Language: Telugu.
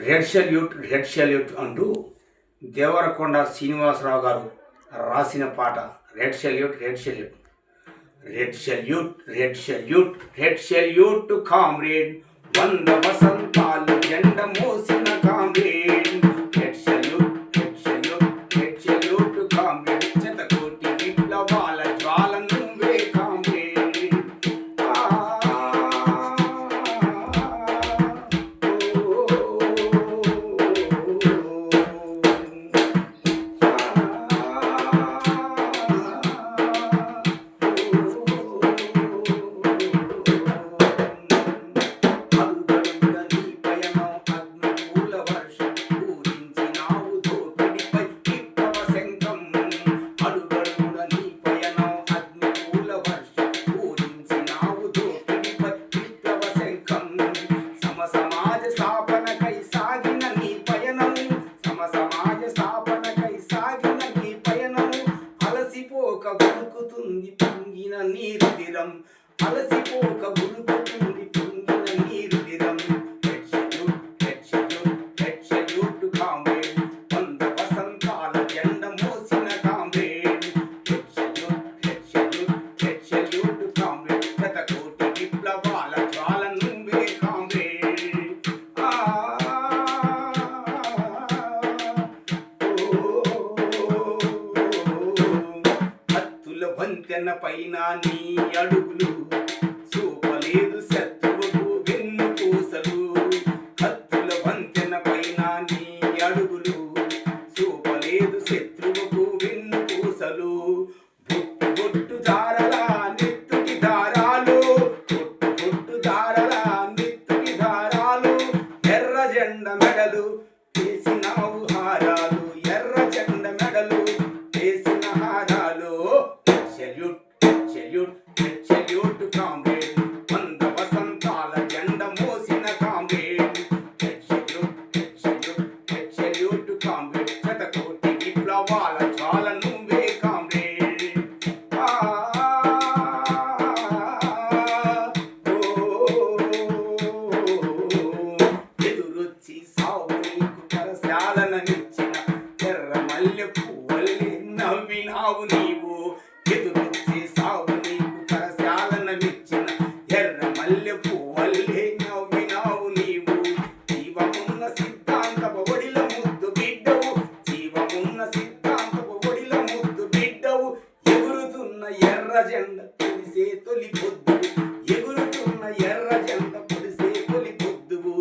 రెడ్ షల్యూట్ అంటూ దేవరకొండ శ్రీనివాసరావు గారు రాసిన పాట. Red salute red salute red salute red salute red salute comrade, వంద వసంతాలు జెండ మోసిన comrade. Red salute red salute red salute comrade, శతకోటి విప్లవాల జ్వాల నువ్వే కామ్రేడ్. ఉరుకుతుంది పొంగిన నీరుదిరం, అలసిపోక ఉరుకుతుంది పొంగిన నీరుదిరం. రెడ్ షల్యూట్ కామ్రేడ్, వంద వసంతాల జెండ మోసిన కామ్రేడ్. రెడ్ షల్యూట్ కామ్రేడ్, శతకోటి విప్లవాల జ్వాల నువ్వే కామ్రేడ్. వంతెన పైన నీ అడుగులు చూపలేదు శత్రువుకు వెన్నుపూసలు. కత్తుల వంతెన పైన నీ అడుగులు చూపలేదు శత్రువుకు వెన్నుపూసలు. బొట్టు బొట్టు దారలా నెత్తుకి దారాలు, బొట్టు బొట్టు దారలా నెత్తుకి దారాలు. ఎర్ర జెండ మెడలు వేసినావు హారాలు, ఎర్ర జెండ మెడలు వేసిన హారాలు. రెడ్ షల్యూట్ కామ్రేడ్, వంద వసంతాల జెండ మోసిన కామ్రేడ్. రెడ్ షల్యూట్ కామ్రేడ్, శతకోటి విప్లవాల జ్వాల నువ్వే కామ్రేడ్. ఎదురొచ్చి సావు నీకు కరశాలననిచ్చిన ఎర్ర మల్లె పువ్వల్లే నవ్వినావు నీవు. ఎదురొచ్చి సావు నీకు కరశాలననిచ్చిన ఎర్ర మల్లె పువ్వల్లే నవ్వినావు నీవు. జీవమున్న సిద్ధాంతపు ఒడిల ముద్దు బిడ్డవు, జీవమున్న సిద్ధాంతపు ఒడిల ముద్దు బిడ్డవు. ఎగురుతున్న ఎర్ర జెండ పొడిసే తొలి పొద్దువు, ఎగురుతున్న ఎర్ర జెండ పొడిసే తొలి పొద్దువు.